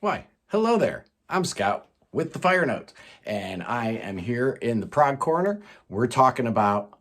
Why, hello there. I'm Scot with the Fire Notes, and I am here in the Prog Corner. We're talking about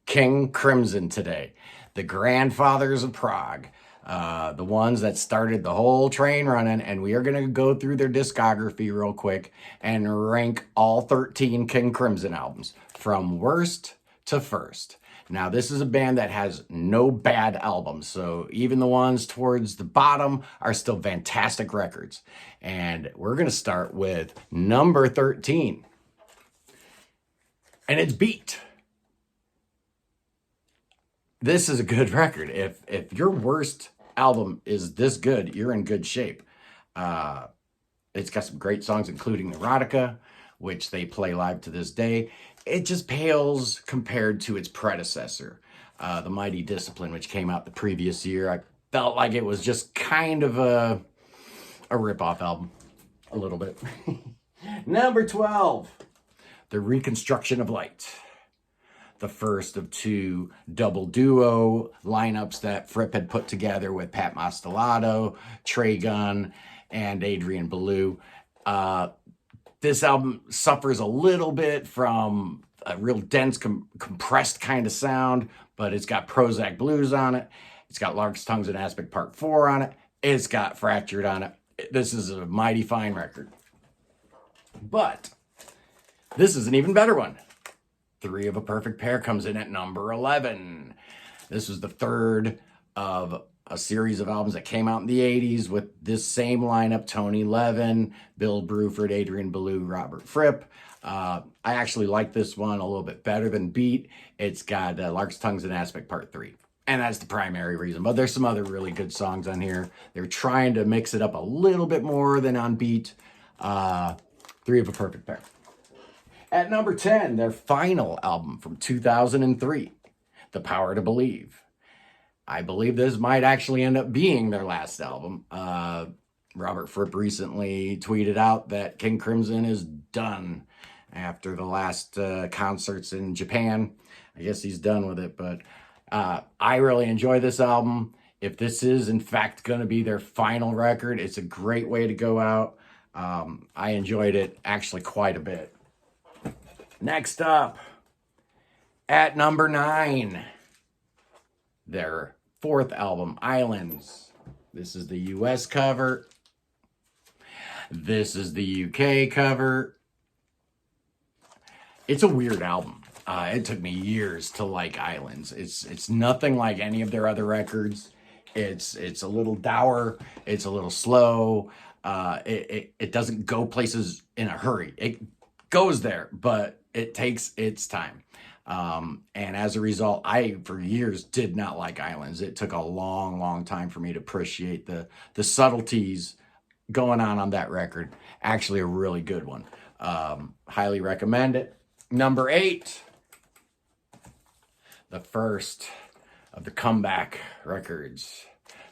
King Crimson today, the grandfathers of Prog, the ones that started the whole train running, and we are going to go through their discography real quick and rank all 13 King Crimson albums from worst to first. Now, this is a band that has no bad albums, so even the ones towards the bottom are still fantastic records. And we're going to start with number 13, and it's Beat. This is a good record. If your worst album is this good, you're in good shape. It's got some great songs, including Erotica, which they play live to this day. It just pales compared to its predecessor, The Mighty Discipline, which came out the previous year. I felt like it was just kind of a rip-off album, a little bit. Number 12, The Reconstruction of Light. The first of two double duo lineups that Fripp had put together with Pat Mastelotto, Trey Gunn, and Adrian Belew. This album suffers a little bit from a real dense, compressed kind of sound, but it's got Prozac Blues on it. It's got Lark's Tongues and Aspect Part 4 on it. It's got Fractured on it. This is a mighty fine record. But this is an even better one. Three of a Perfect Pair comes in at number 11. This was the third of a series of albums that came out in the 80s with this same lineup: Tony Levin, Bill Bruford, Adrian Belew, Robert Fripp. I actually like this one a little bit better than Beat. It's got Lark's Tongues and Aspect Part 3. And that's the primary reason. But there's some other really good songs on here. They're trying to mix it up a little bit more than on Beat. Three of a Perfect Pair. At number 10, their final album from 2003, The Power to Believe. I believe this might actually end up being their last album. Robert Fripp recently tweeted out that King Crimson is done after the last concerts in Japan. I guess he's done with it, but I really enjoy this album. If this is, in fact, going to be their final record, it's a great way to go out. I enjoyed it actually quite a bit. Next up, at number 9, their fourth album, Islands. This is the US cover. This is the UK cover. It's a weird album. It took me years to like Islands. It's nothing like any of their other records. It's a little dour. It's a little slow. It doesn't go places in a hurry. It goes there, but it takes its time. And as a result, I, for years, did not like Islands. It took a long, long time for me to appreciate the subtleties going on that record. Actually, a really good one. Highly recommend it. Number 8, the first of the comeback records,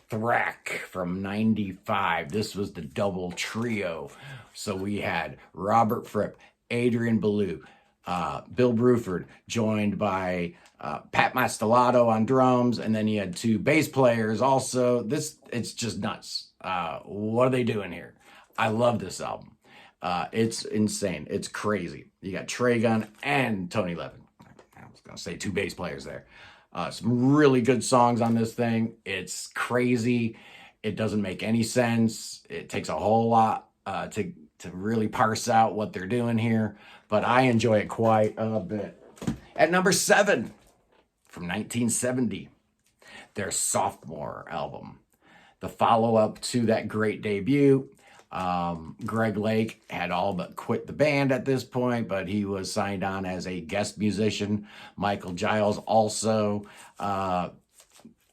Thrak from 95. This was the double trio. So we had Robert Fripp, Adrian Belew, Bill Bruford, joined by Pat Mastelotto on drums, and then you had two bass players also. It's just nuts. What are they doing here? I love this album. It's insane. It's crazy. You got Trey Gunn and Tony Levin. I was going to say two bass players there. Some really good songs on this thing. It's crazy. It doesn't make any sense. It takes a whole lot to really parse out what they're doing here, but I enjoy it quite a bit. At number 7, from 1970, their sophomore album, the follow-up to that great debut. Greg Lake had all but quit the band at this point, but he was signed on as a guest musician. Michael Giles also out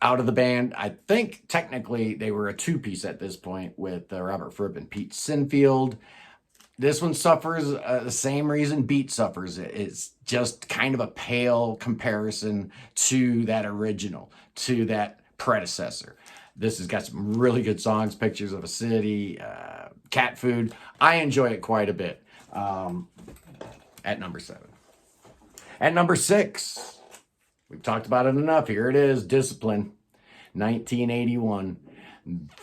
of the band. I think technically they were a two-piece at this point with Robert Fripp and Pete Sinfield. This one suffers the same reason Beat suffers. It's just kind of a pale comparison to that original, to that predecessor. This has got some really good songs, Pictures of a City, Cat Food. I enjoy it quite a bit. At number 7. At number 6, we've talked about it enough. Here it is, Discipline, 1981.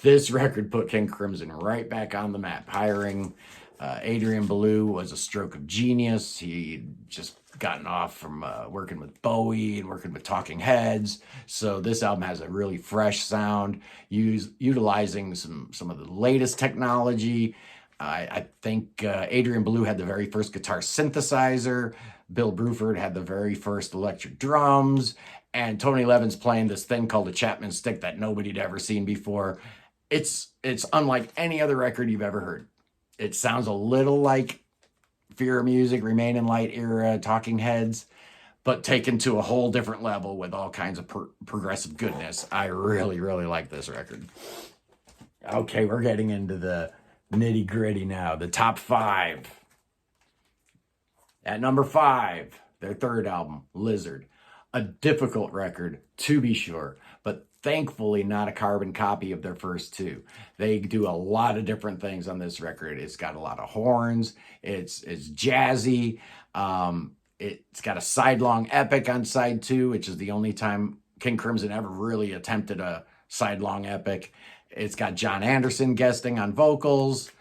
This record put King Crimson right back on the map. Hiring Adrian Belew was a stroke of genius. He'd just gotten off from working with Bowie and working with Talking Heads. So this album has a really fresh sound, utilizing some of the latest technology. I think Adrian Belew had the very first guitar synthesizer. Bill Bruford had the very first electric drums. And Tony Levin's playing this thing called a Chapman stick that nobody'd ever seen before. It's unlike any other record you've ever heard. It sounds a little like Fear of Music, Remain in Light era, Talking Heads, but taken to a whole different level with all kinds of progressive goodness. I really, really like this record. Okay, we're getting into the nitty gritty now. The top 5. At number 5, their third album, Lizard. A difficult record, to be sure, but thankfully not a carbon copy of their first 2. They do a lot of different things on this record. It's got a lot of horns. It's jazzy. It's got a sidelong epic on side 2, which is the only time King Crimson ever really attempted a sidelong epic. It's got John Anderson guesting on vocals.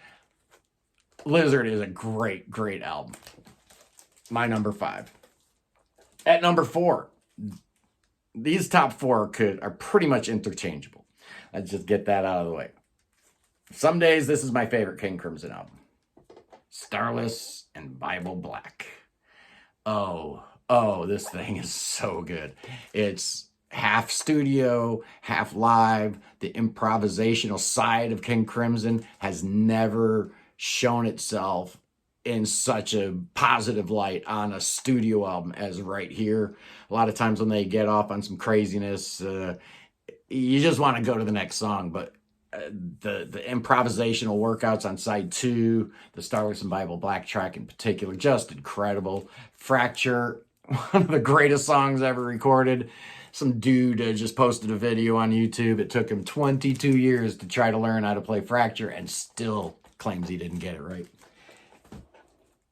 Lizard is a great, great album. My number 5. At number 4, these top 4 are pretty much interchangeable. Let's just get that out of the way. Some days, this is my favorite King Crimson album. Starless and Bible Black. Oh, this thing is so good. It's half studio, half live. The improvisational side of King Crimson has never shown itself in such a positive light on a studio album as right here. A lot of times when they get off on some craziness, you just want to go to the next song. But the improvisational workouts on side 2, the Starless and Bible Black track in particular, just incredible. Fracture, one of the greatest songs ever recorded. Some dude just posted a video on YouTube. It took him 22 years to try to learn how to play Fracture and still claims he didn't get it right.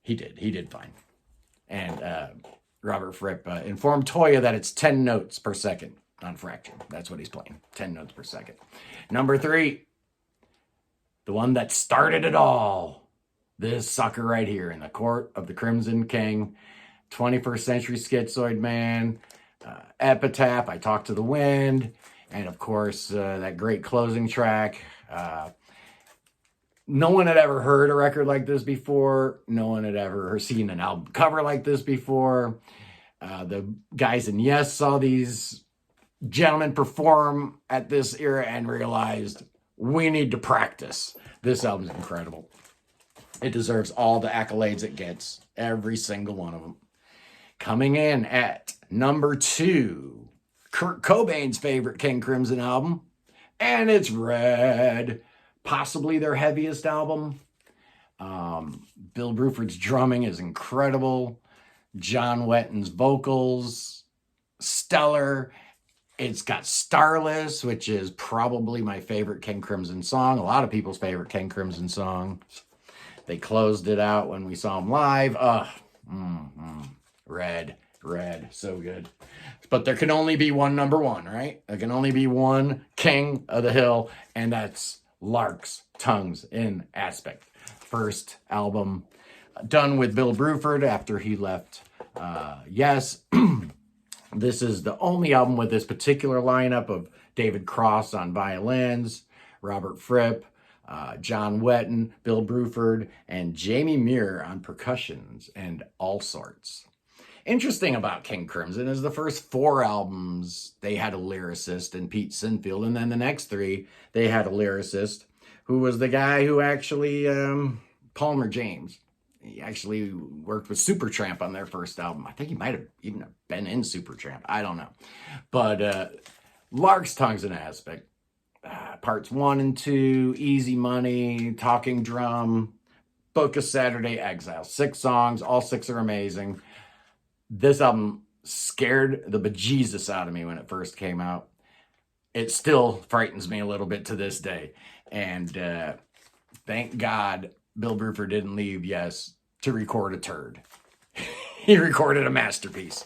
He did fine. And Robert Fripp informed Toya that it's 10 notes per second on Fracture. That's what he's playing, 10 notes per second. Number 3, the one that started it all. This sucker right here, In the Court of the Crimson King, 21st Century Schizoid Man, Epitaph, I Talk to the Wind, and of course, that great closing track. No one had ever heard a record like this before. No one had ever seen an album cover like this before. The guys in Yes saw these gentlemen perform at this era and realized we need to practice. This album's incredible. It deserves all the accolades it gets, every single one of them. Coming in at number 2, Kurt Cobain's favorite King Crimson album, and it's Red. Possibly their heaviest album. Bill Bruford's drumming is incredible. John Wetton's vocals, stellar. It's got Starless, which is probably my favorite King Crimson song. A lot of people's favorite King Crimson song. They closed it out when we saw them live. Red, so good. But there can only be one number 1, right? There can only be one King of the Hill, and that's Lark's Tongues in Aspect. First album done with Bill Bruford after he left Yes. This is the only album with this particular lineup of David Cross on violins, Robert Fripp, John Wetton, Bill Bruford, and Jamie Muir on percussions and all sorts. Interesting about King Crimson is the first 4 albums, they had a lyricist in Pete Sinfield, and then the next 3, they had a lyricist who was the guy who actually, Palmer James. He actually worked with Supertramp on their first album. I think he might have even been in Supertramp. I don't know. But Lark's Tongues in Aspect, parts 1 and 2, Easy Money, Talking Drum, Book of Saturday Exile. 6 songs, all 6 are amazing. This album scared the bejesus out of me when it first came out. It still frightens me a little bit to this day. And thank God Bill Bruford didn't leave Yes to record a turd. He recorded a masterpiece.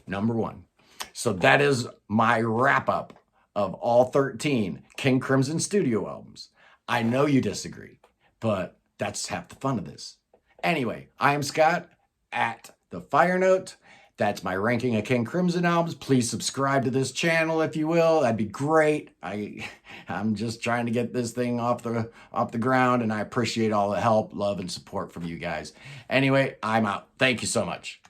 Number 1. So that is my wrap up of all 13 King Crimson studio albums. I know you disagree, but that's half the fun of this. Anyway, I am Scott at The Fire Note. That's my ranking of King Crimson albums. Please subscribe to this channel if you will. That'd be great. I'm just trying to get this thing off the ground, and I appreciate all the help, love, and support from you guys. Anyway, I'm out. Thank you so much.